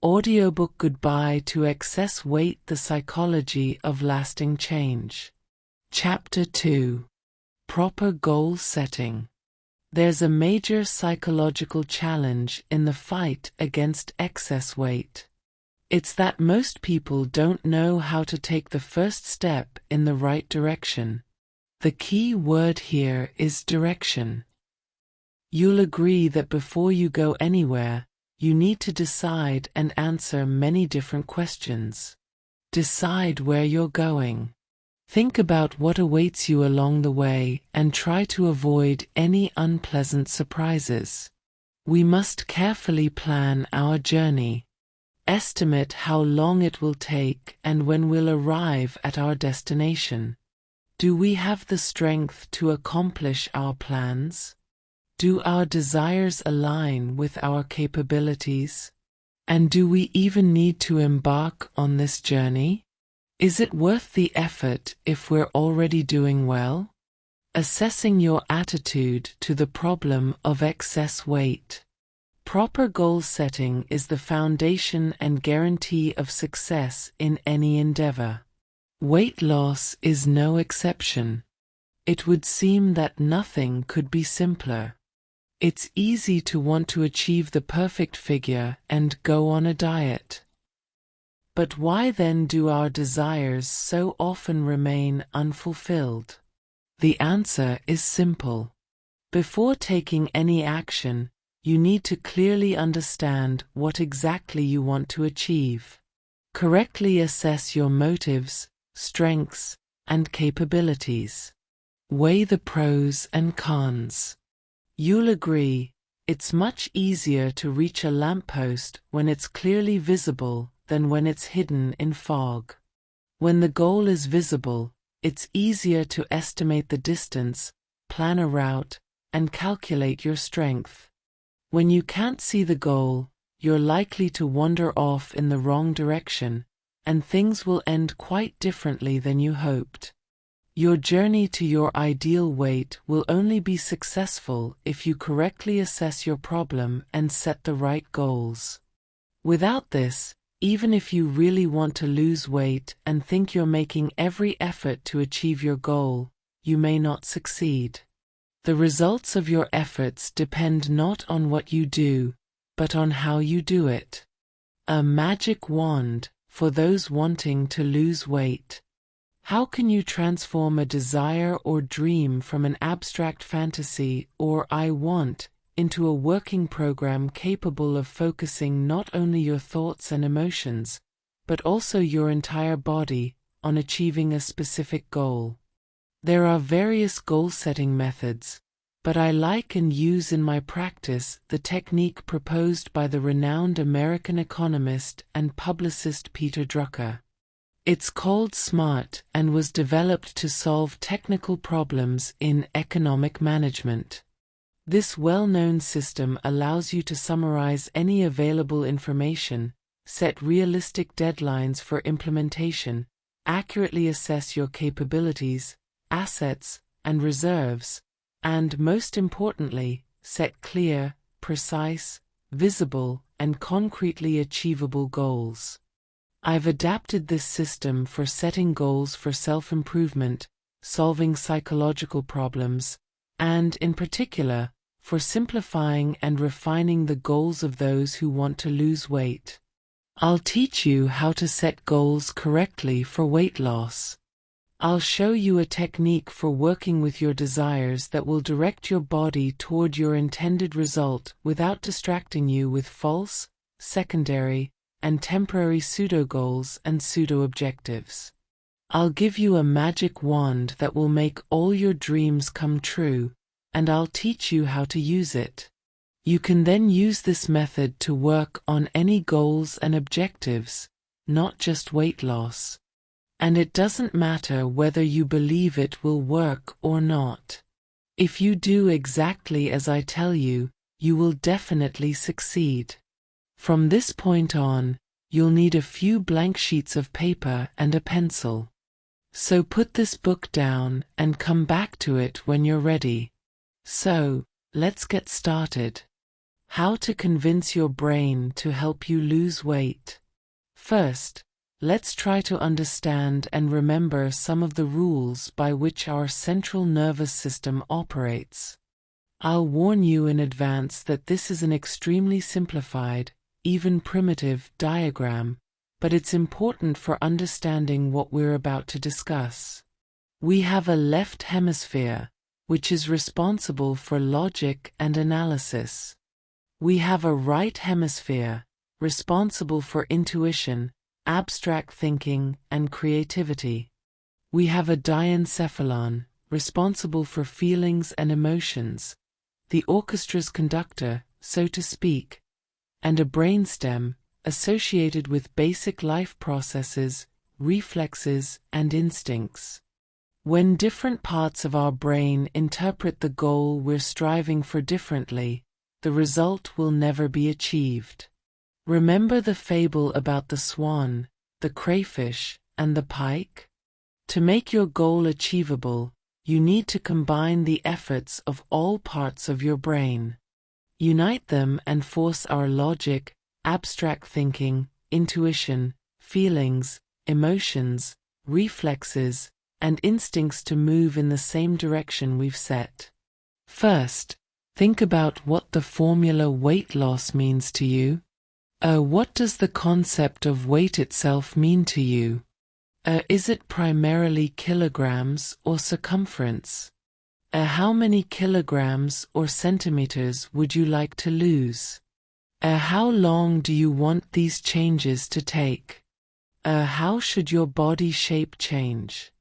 Audiobook Goodbye to Excess Weight: The Psychology of Lasting Change. Chapter 2. Proper Goal Setting. There's a major psychological challenge in the fight against excess weight. It's that most people don't know how to take the first step in the right direction. The key word here is direction. You'll agree that before you go anywhere, you need to decide and answer many different questions. Decide where you're going. Think about what awaits you along the way and try to avoid any unpleasant surprises. We must carefully plan our journey. Estimate how long it will take and when we'll arrive at our destination. Do we have the strength to accomplish our plans? Do our desires align with our capabilities? And do we even need to embark on this journey? Is it worth the effort if we're already doing well? Assessing your attitude to the problem of excess weight. Proper goal setting is the foundation and guarantee of success in any endeavor. Weight loss is no exception. It would seem that nothing could be simpler. It's easy to want to achieve the perfect figure and go on a diet. But why then do our desires so often remain unfulfilled? The answer is simple. Before taking any action, you need to clearly understand what exactly you want to achieve. Correctly assess your motives, strengths, and capabilities. Weigh the pros and cons. You'll agree, it's much easier to reach a lamppost when it's clearly visible than when it's hidden in fog. When the goal is visible, it's easier to estimate the distance, plan a route, and calculate your strength. When you can't see the goal, you're likely to wander off in the wrong direction, and things will end quite differently than you hoped. Your journey to your ideal weight will only be successful if you correctly assess your problem and set the right goals. Without this, even if you really want to lose weight and think you're making every effort to achieve your goal, you may not succeed. The results of your efforts depend not on what you do, but on how you do it. A magic wand for those wanting to lose weight. How can you transform a desire or dream from an abstract fantasy or "I want" into a working program capable of focusing not only your thoughts and emotions, but also your entire body, on achieving a specific goal? There are various goal-setting methods, but I like and use in my practice the technique proposed by the renowned American economist and publicist Peter Drucker. It's called SMART and was developed to solve technical problems in economic management. This well-known system allows you to summarize any available information, set realistic deadlines for implementation, accurately assess your capabilities, assets, and reserves, and most importantly, set clear, precise, visible, and concretely achievable goals. I've adapted this system for setting goals for self-improvement, solving psychological problems, and, in particular, for simplifying and refining the goals of those who want to lose weight. I'll teach you how to set goals correctly for weight loss. I'll show you a technique for working with your desires that will direct your body toward your intended result without distracting you with false, secondary, and temporary pseudo-goals and pseudo-objectives. I'll give you a magic wand that will make all your dreams come true, and I'll teach you how to use it. You can then use this method to work on any goals and objectives, not just weight loss. And it doesn't matter whether you believe it will work or not. If you do exactly as I tell you, you will definitely succeed. From this point on, you'll need a few blank sheets of paper and a pencil. So put this book down and come back to it when you're ready. So, let's get started. How to convince your brain to help you lose weight. First, let's try to understand and remember some of the rules by which our central nervous system operates. I'll warn you in advance that this is an extremely simplified, even primitive, diagram, but it's important for understanding what we're about to discuss. We have a left hemisphere, which is responsible for logic and analysis. We have a right hemisphere, responsible for intuition, abstract thinking, and creativity. We have a diencephalon, responsible for feelings and emotions, the orchestra's conductor, so to speak, and a brainstem, associated with basic life processes, reflexes, and instincts. When different parts of our brain interpret the goal we're striving for differently, the result will never be achieved. Remember the fable about the swan, the crayfish, and the pike? To make your goal achievable, you need to combine the efforts of all parts of your brain. Unite them and force our logic, abstract thinking, intuition, feelings, emotions, reflexes, and instincts to move in the same direction we've set. First, think about what the formula weight loss means to you. What does the concept of weight itself mean to you? Is it primarily kilograms or circumference? How many kilograms or centimeters would you like to lose? How long do you want these changes to take? How should your body shape change?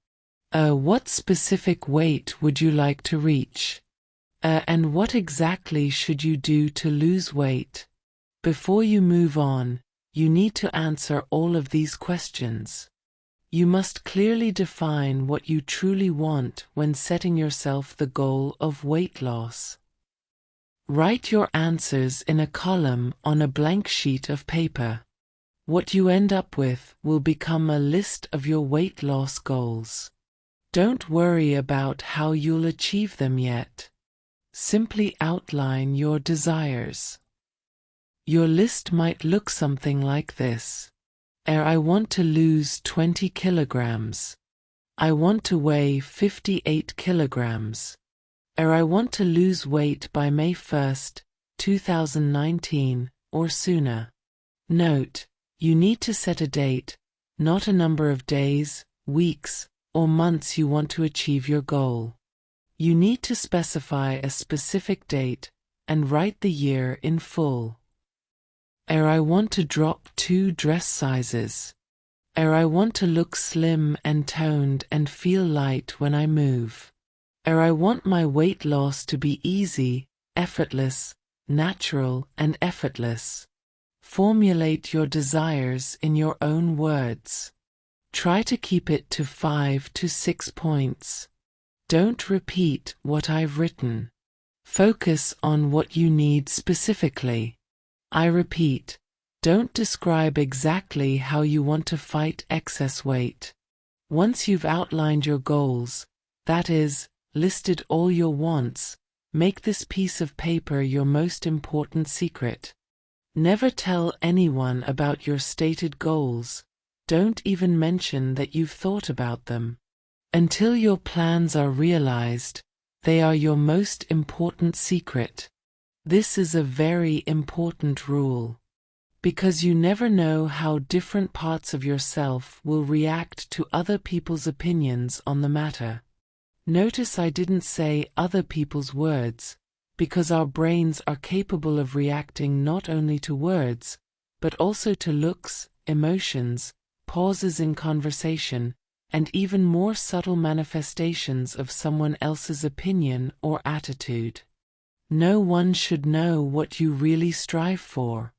What specific weight would you like to reach? And what exactly should you do to lose weight? Before you move on, you need to answer all of these questions. You must clearly define what you truly want when setting yourself the goal of weight loss. Write your answers in a column on a blank sheet of paper. What you end up with will become a list of your weight loss goals. Don't worry about how you'll achieve them yet. Simply outline your desires. Your list might look something like this. I want to lose 20 kilograms. I want to weigh 58 kilograms. I want to lose weight by May 1st, 2019, or sooner. Note, you need to set a date, not a number of days, weeks, or months you want to achieve your goal. You need to specify a specific date and write the year in full. I want to drop 2 dress sizes. I want to look slim and toned and feel light when I move. I want my weight loss to be easy, effortless, natural, and effortless. Formulate your desires in your own words. Try to keep it to 5 to 6 points. Don't repeat what I've written. Focus on what you need specifically. I repeat, don't describe exactly how you want to fight excess weight. Once you've outlined your goals, that is, listed all your wants, make this piece of paper your most important secret. Never tell anyone about your stated goals. Don't even mention that you've thought about them. Until your plans are realized, they are your most important secret. This is a very important rule. Because you never know how different parts of yourself will react to other people's opinions on the matter. Notice I didn't say other people's words, because our brains are capable of reacting not only to words, but also to looks, emotions, pauses in conversation, and even more subtle manifestations of someone else's opinion or attitude. No one should know what you really strive for.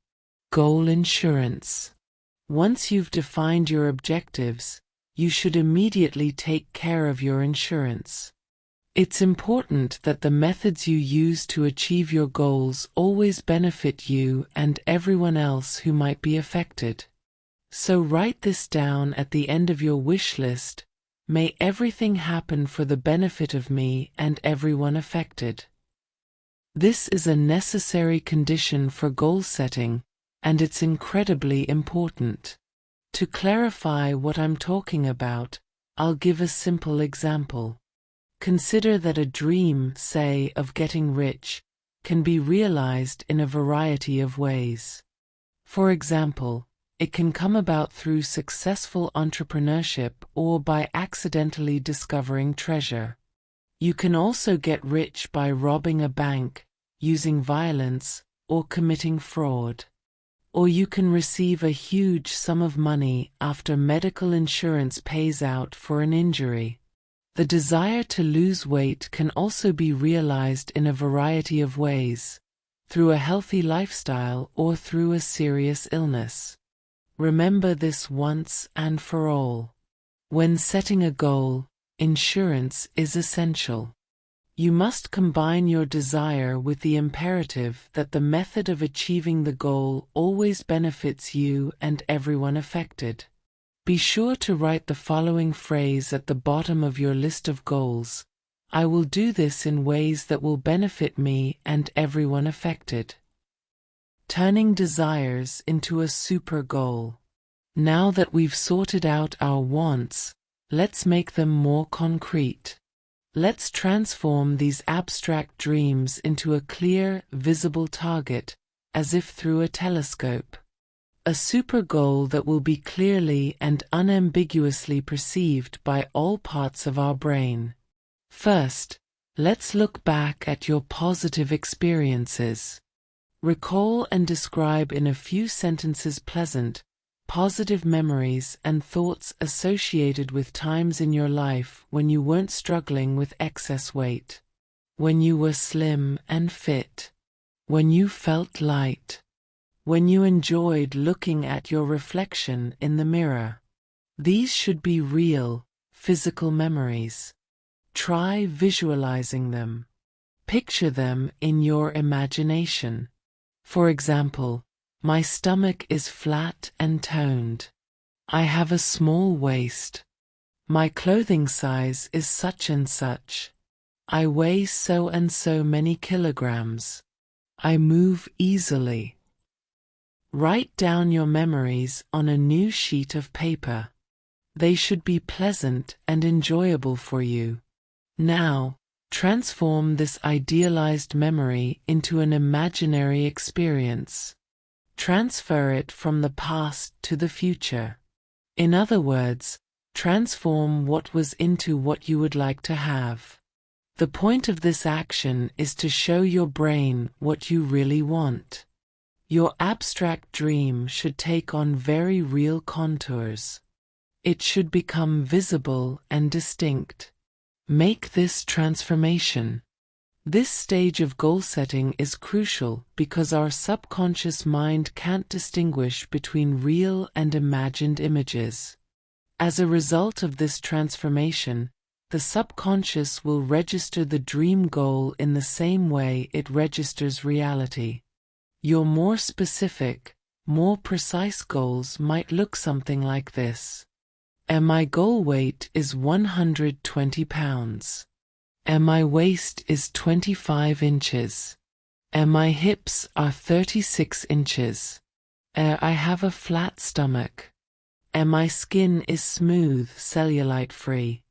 Goal insurance. Once you've defined your objectives, you should immediately take care of your insurance. It's important that the methods you use to achieve your goals always benefit you and everyone else who might be affected. So write this down at the end of your wish list. May everything happen for the benefit of me and everyone affected. This is a necessary condition for goal setting, and it's incredibly important. To clarify what I'm talking about, I'll give a simple example. Consider that a dream, say, of getting rich, can be realized in a variety of ways. For example, it can come about through successful entrepreneurship or by accidentally discovering treasure. You can also get rich by robbing a bank, using violence, or committing fraud. Or you can receive a huge sum of money after medical insurance pays out for an injury. The desire to lose weight can also be realized in a variety of ways, through a healthy lifestyle or through a serious illness. Remember this once and for all. When setting a goal, insurance is essential. You must combine your desire with the imperative that the method of achieving the goal always benefits you and everyone affected. Be sure to write the following phrase at the bottom of your list of goals: I will do this in ways that will benefit me and everyone affected. Turning desires into a super goal. Now that we've sorted out our wants, let's make them more concrete. Let's transform these abstract dreams into a clear, visible target, as if through a telescope. A super goal that will be clearly and unambiguously perceived by all parts of our brain. First, let's look back at your positive experiences. Recall and describe in a few sentences pleasant, positive memories and thoughts associated with times in your life when you weren't struggling with excess weight, when you were slim and fit, when you felt light, when you enjoyed looking at your reflection in the mirror. These should be real, physical memories. Try visualizing them. Picture them in your imagination. For example, my stomach is flat and toned. I have a small waist. My clothing size is such and such. I weigh so and so many kilograms. I move easily. Write down your memories on a new sheet of paper. They should be pleasant and enjoyable for you. Now, transform this idealized memory into an imaginary experience. Transfer it from the past to the future. In other words, transform what was into what you would like to have. The point of this action is to show your brain what you really want. Your abstract dream should take on very real contours. It should become visible and distinct. Make this transformation. This stage of goal setting is crucial because our subconscious mind can't distinguish between real and imagined images. As a result of this transformation, the subconscious will register the dream goal in the same way it registers reality. Your more specific, more precise goals might look something like this. My goal weight is 120 pounds. My waist is 25 inches. My hips are 36 inches. I have a flat stomach. My skin is smooth, cellulite-free.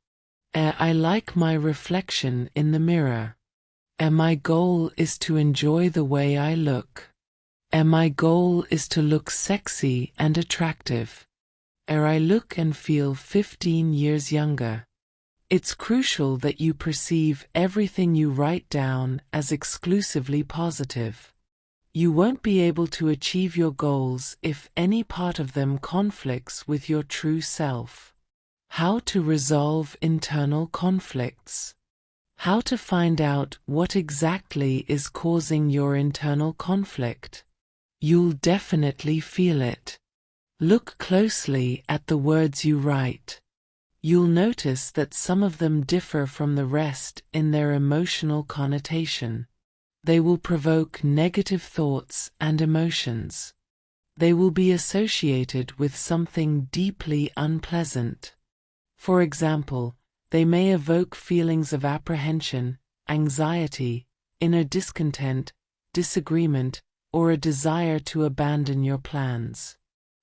I like my reflection in the mirror. My goal is to enjoy the way I look. My goal is to look sexy and attractive. I look and feel 15 years younger. It's crucial that you perceive everything you write down as exclusively positive. You won't be able to achieve your goals if any part of them conflicts with your true self. How to resolve internal conflicts. How to find out what exactly is causing your internal conflict. You'll definitely feel it. Look closely at the words you write. You'll notice that some of them differ from the rest in their emotional connotation. They will provoke negative thoughts and emotions. They will be associated with something deeply unpleasant. For example, they may evoke feelings of apprehension, anxiety, inner discontent, disagreement, or a desire to abandon your plans.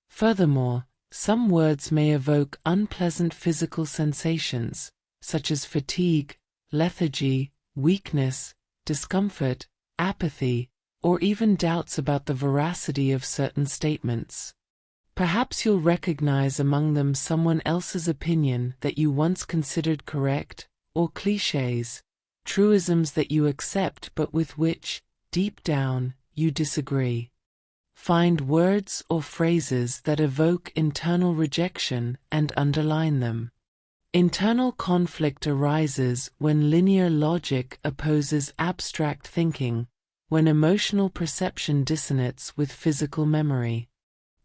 Furthermore, some words may evoke unpleasant physical sensations, such as fatigue, lethargy, weakness, discomfort, apathy, or even doubts about the veracity of certain statements. Perhaps you'll recognize among them someone else's opinion that you once considered correct, or clichés, truisms that you accept but with which, deep down, you disagree. Find words or phrases that evoke internal rejection and underline them. Internal conflict arises when linear logic opposes abstract thinking, when emotional perception dissonates with physical memory.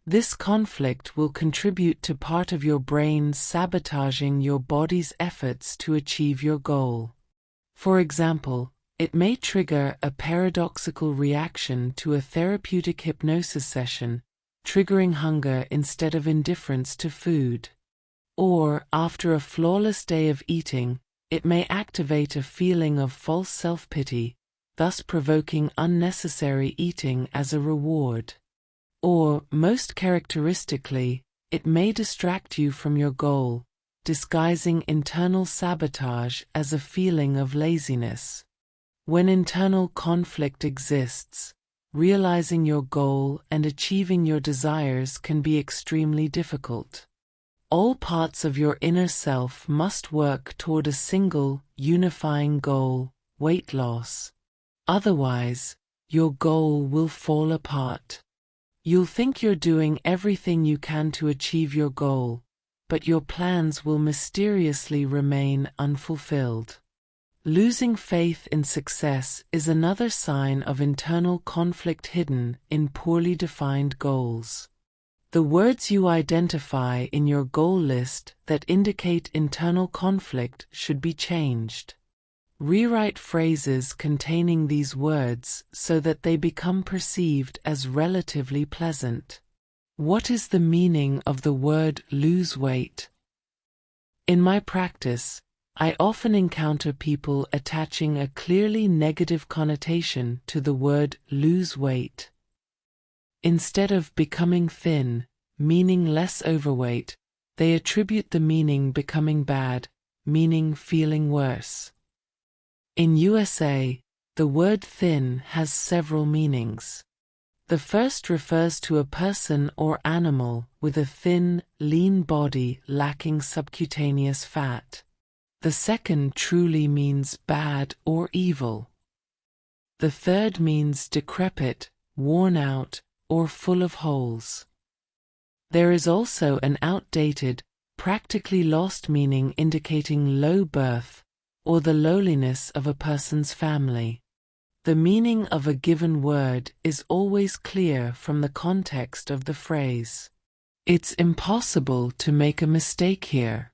This conflict will contribute to part of your brain sabotaging your body's efforts to achieve your goal. For example, it may trigger a paradoxical reaction to a therapeutic hypnosis session, triggering hunger instead of indifference to food. Or, after a flawless day of eating, it may activate a feeling of false self-pity, thus provoking unnecessary eating as a reward. Or, most characteristically, it may distract you from your goal, disguising internal sabotage as a feeling of laziness. When internal conflict exists, realizing your goal and achieving your desires can be extremely difficult. All parts of your inner self must work toward a single, unifying goal, weight loss. Otherwise, your goal will fall apart. You'll think you're doing everything you can to achieve your goal, but your plans will mysteriously remain unfulfilled. Losing faith in success is another sign of internal conflict hidden in poorly defined goals. The words you identify in your goal list that indicate internal conflict should be changed. Rewrite phrases containing these words so that they become perceived as relatively pleasant. What is the meaning of the word lose weight? In my practice, I often encounter people attaching a clearly negative connotation to the word lose weight. Instead of becoming thin, meaning less overweight, they attribute the meaning becoming bad, meaning feeling worse. In USA, the word thin has several meanings. The first refers to a person or animal with a thin, lean body lacking subcutaneous fat. The second truly means bad or evil. The third means decrepit, worn out, or full of holes. There is also an outdated, practically lost meaning indicating low birth, or the lowliness of a person's family. The meaning of a given word is always clear from the context of the phrase. It's impossible to make a mistake here.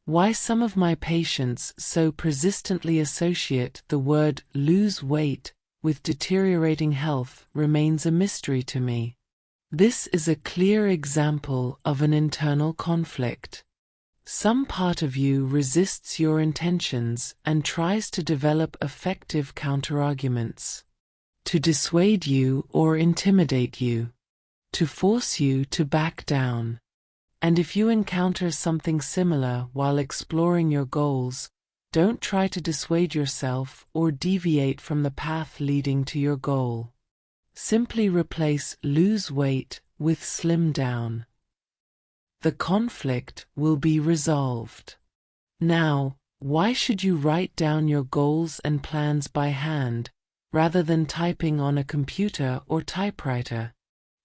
Why some of my patients so persistently associate the word lose weight with deteriorating health remains a mystery to me. This is a clear example of an internal conflict. Some part of you resists your intentions and tries to develop effective counterarguments. To dissuade you or intimidate you. To force you to back down. And if you encounter something similar while exploring your goals, don't try to dissuade yourself or deviate from the path leading to your goal. Simply replace lose weight with slim down. The conflict will be resolved. Now, why should you write down your goals and plans by hand, rather than typing on a computer or typewriter?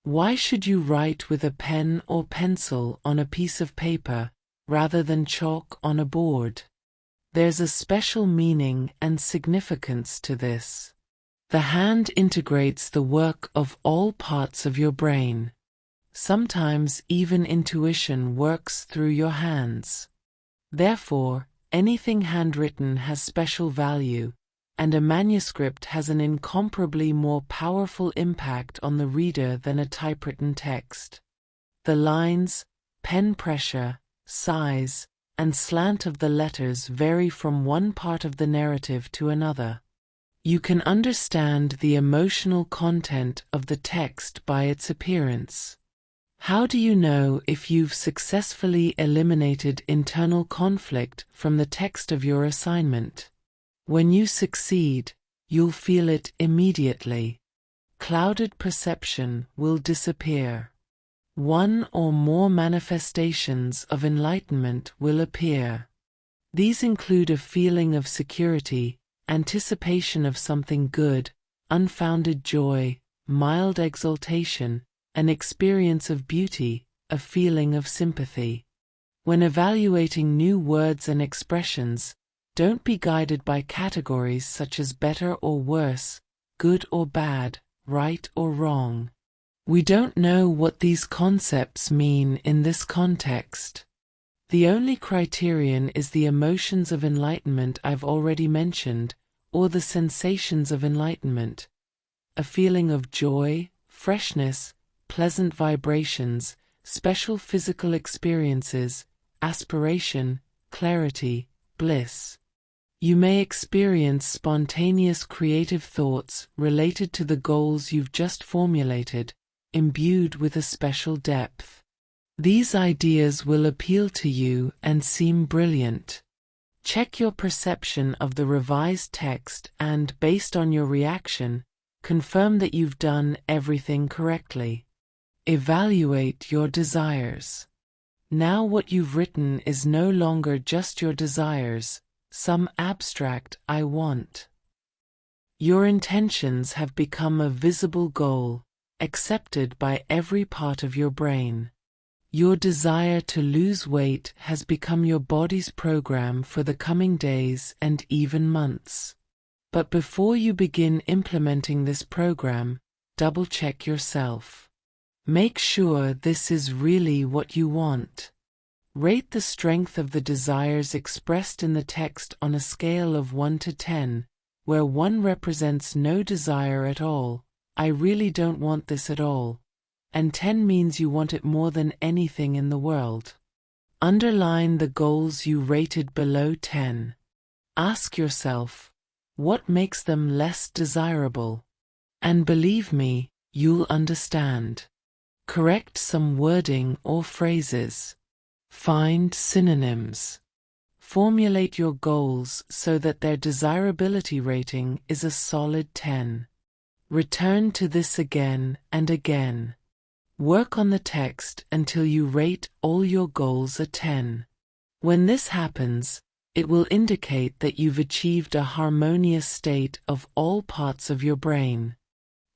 Why should you write with a pen or pencil on a piece of paper, rather than chalk on a board? There's a special meaning and significance to this. The hand integrates the work of all parts of your brain. Sometimes even intuition works through your hands. Therefore, anything handwritten has special value, and a manuscript has an incomparably more powerful impact on the reader than a typewritten text. The lines, pen pressure, size, and slant of the letters vary from one part of the narrative to another. You can understand the emotional content of the text by its appearance. How do you know if you've successfully eliminated internal conflict from the text of your assignment? When you succeed, you'll feel it immediately. Clouded perception will disappear. One or more manifestations of enlightenment will appear. These include a feeling of security, anticipation of something good, unfounded joy, mild exultation, an experience of beauty, a feeling of sympathy. When evaluating new words and expressions, don't be guided by categories such as better or worse, good or bad, right or wrong. We don't know what these concepts mean in this context. The only criterion is the emotions of enlightenment I've already mentioned, or the sensations of enlightenment. A feeling of joy, freshness, pleasant vibrations, special physical experiences, aspiration, clarity, bliss. You may experience spontaneous creative thoughts related to the goals you've just formulated, imbued with a special depth. These ideas will appeal to you and seem brilliant. Check your perception of the revised text and, based on your reaction, confirm that you've done everything correctly. Evaluate your desires. Now what you've written is no longer just your desires, some abstract "I want." Your intentions have become a visible goal, accepted by every part of your brain. Your desire to lose weight has become your body's program for the coming days and even months. But before you begin implementing this program, double-check yourself. Make sure this is really what you want. Rate the strength of the desires expressed in the text on a scale of 1 to 10, where 1 represents no desire at all, I really don't want this at all, and 10 means you want it more than anything in the world. Underline the goals you rated below 10. Ask yourself, what makes them less desirable? And believe me, you'll understand. Correct some wording or phrases. Find synonyms. Formulate your goals so that their desirability rating is a solid 10. Return to this again and again. Work on the text until you rate all your goals a 10. When this happens, it will indicate that you've achieved a harmonious state of all parts of your brain.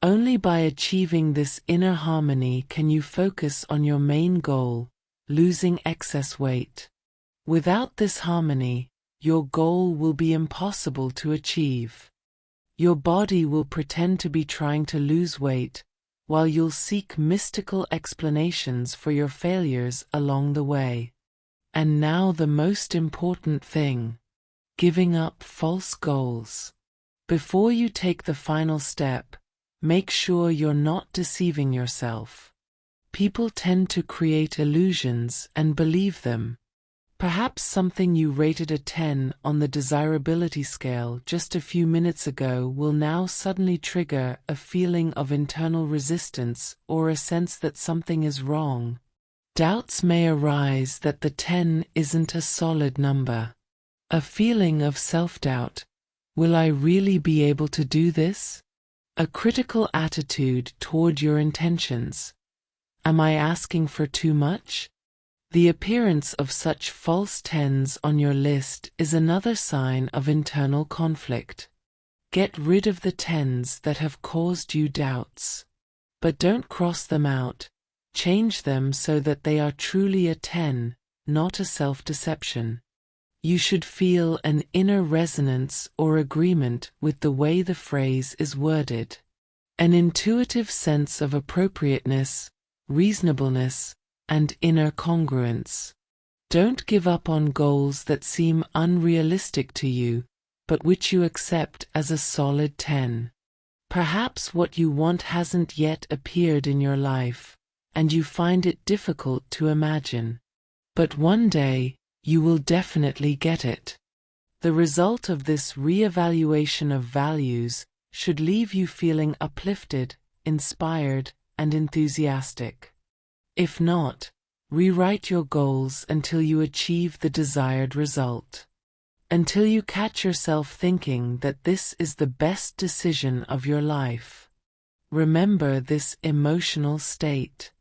Only by achieving this inner harmony can you focus on your main goal, losing excess weight. Without this harmony, your goal will be impossible to achieve. Your body will pretend to be trying to lose weight, while you'll seek mystical explanations for your failures along the way. And now the most important thing: giving up false goals. Before you take the final step, make sure you're not deceiving yourself. People tend to create illusions and believe them. Perhaps something you rated a 10 on the desirability scale just a few minutes ago will now suddenly trigger a feeling of internal resistance or a sense that something is wrong. Doubts may arise that the 10 isn't a solid number. A feeling of self-doubt. Will I really be able to do this? A critical attitude toward your intentions. Am I asking for too much? The appearance of such false 10s on your list is another sign of internal conflict. Get rid of the 10s that have caused you doubts. But don't cross them out. Change them so that they are truly a 10, not a self-deception. You should feel an inner resonance or agreement with the way the phrase is worded. An intuitive sense of appropriateness, reasonableness, and inner congruence. Don't give up on goals that seem unrealistic to you, but which you accept as a solid 10. Perhaps what you want hasn't yet appeared in your life, and you find it difficult to imagine. But one day, you will definitely get it. The result of this re-evaluation of values should leave you feeling uplifted, inspired, and enthusiastic. If not, rewrite your goals until you achieve the desired result. Until you catch yourself thinking that this is the best decision of your life. Remember this emotional state.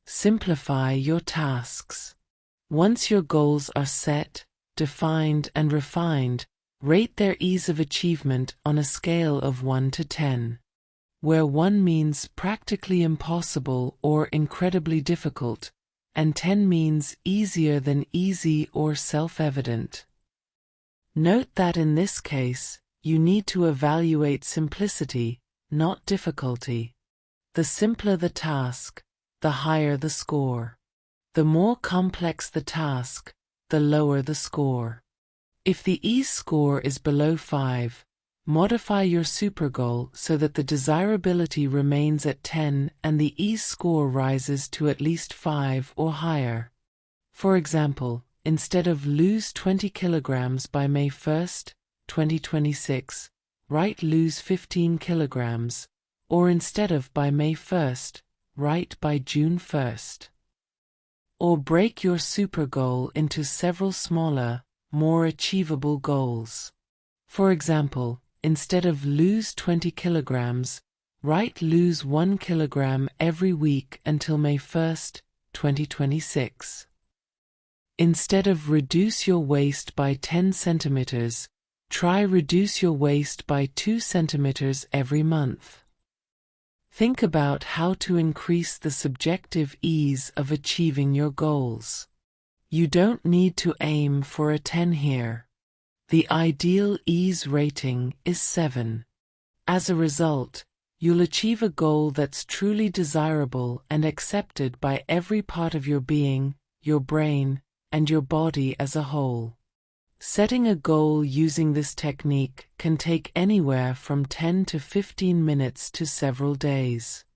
Simplify your tasks. Once your goals are set, defined, and refined, rate their ease of achievement on a scale of 1 to 10, where 1 means practically impossible or incredibly difficult, and 10 means easier than easy or self-evident. Note that in this case, you need to evaluate simplicity, not difficulty. The simpler the task, the higher the score. The more complex the task, the lower the score. If the ease score is below 5, modify your super goal so that the desirability remains at 10 and the ease score rises to at least 5 or higher. For example, instead of lose 20 kilograms by May 1st, 2026, write lose 15 kilograms, or instead of by May 1st, write by June 1st. Or break your super goal into several smaller, more achievable goals. For example, instead of lose 20 kilograms, write lose 1 kilogram every week until May 1st, 2026. Instead of reduce your waist by 10 centimeters, try reduce your waist by 2 centimeters every month. Think about how to increase the subjective ease of achieving your goals. You don't need to aim for a 10 here. The ideal ease rating is 7. As a result, you'll achieve a goal that's truly desirable and accepted by every part of your being, your brain, and your body as a whole. Setting a goal using this technique can take anywhere from 10 to 15 minutes to several days.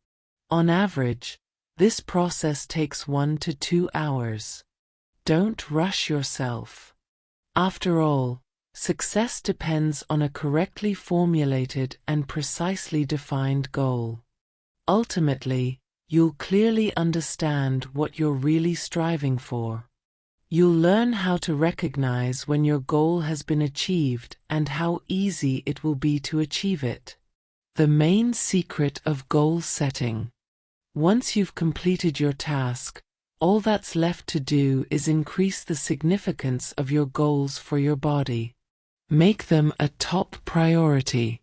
On average, this process takes 1 to 2 hours. Don't rush yourself. After all, success depends on a correctly formulated and precisely defined goal. Ultimately, you'll clearly understand what you're really striving for. You'll learn how to recognize when your goal has been achieved and how easy it will be to achieve it. The main secret of goal setting. Once you've completed your task, all that's left to do is increase the significance of your goals for your body. Make them a top priority.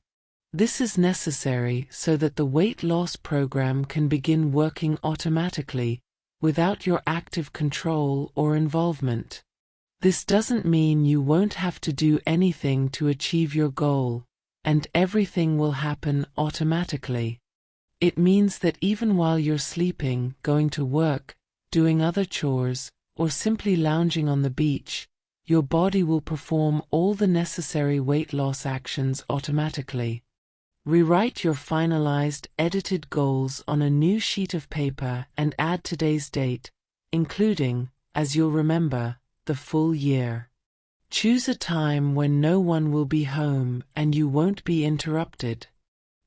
This is necessary so that the weight loss program can begin working automatically, without your active control or involvement. This doesn't mean you won't have to do anything to achieve your goal, and everything will happen automatically. It means that even while you're sleeping, going to work, doing other chores, or simply lounging on the beach, your body will perform all the necessary weight loss actions automatically. Rewrite your finalized, edited goals on a new sheet of paper and add today's date, including, as you'll remember, the full year. Choose a time when no one will be home and you won't be interrupted.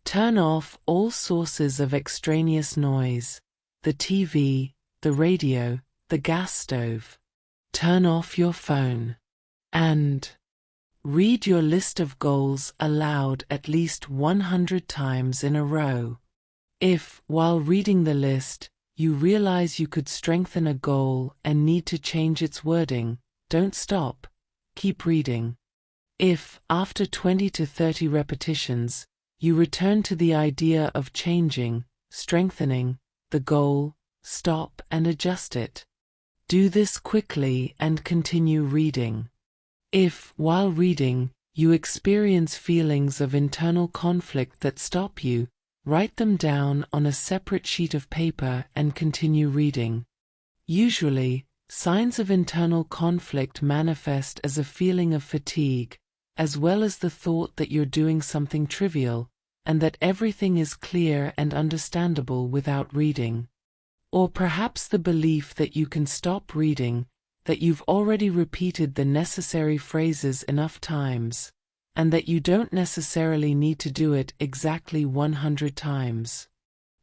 Turn off all sources of extraneous noise, the TV, the radio, the gas stove. Turn off your phone. And read your list of goals aloud at least 100 times in a row. If, while reading the list, you realize you could strengthen a goal and need to change its wording, don't stop. Keep reading. If, after 20 to 30 repetitions, you return to the idea of changing, strengthening, the goal, stop and adjust it. Do this quickly and continue reading. If, while reading, you experience feelings of internal conflict that stop you, write them down on a separate sheet of paper and continue reading. Usually, signs of internal conflict manifest as a feeling of fatigue, as well as the thought that you're doing something trivial, and that everything is clear and understandable without reading. Or perhaps the belief that you can stop reading, that you've already repeated the necessary phrases enough times, and that you don't necessarily need to do it exactly 100 times.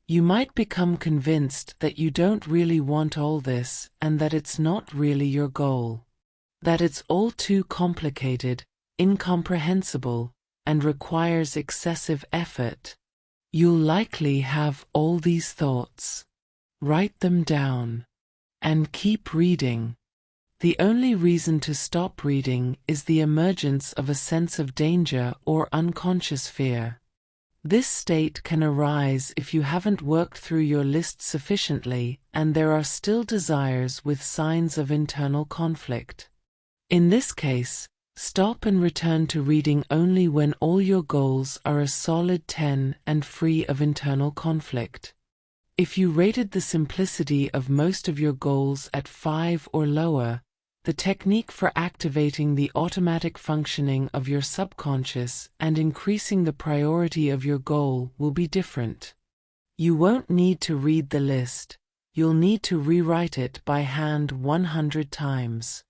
You might become convinced that you don't really want all this and that it's not really your goal. That it's all too complicated, incomprehensible, and requires excessive effort. You'll likely have all these thoughts. Write them down. And keep reading. The only reason to stop reading is the emergence of a sense of danger or unconscious fear. This state can arise if you haven't worked through your list sufficiently and there are still desires with signs of internal conflict. In this case, stop and return to reading only when all your goals are a solid 10 and free of internal conflict. If you rated the simplicity of most of your goals at 5 or lower, the technique for activating the automatic functioning of your subconscious and increasing the priority of your goal will be different. You won't need to read the list, you'll need to rewrite it by hand 100 times.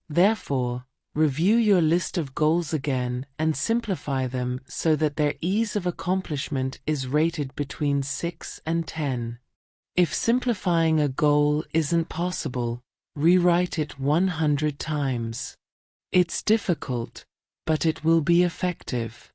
Therefore, review your list of goals again and simplify them so that their ease of accomplishment is rated between 6 and 10. If simplifying a goal isn't possible, rewrite it 100 times. It's difficult, but it will be effective.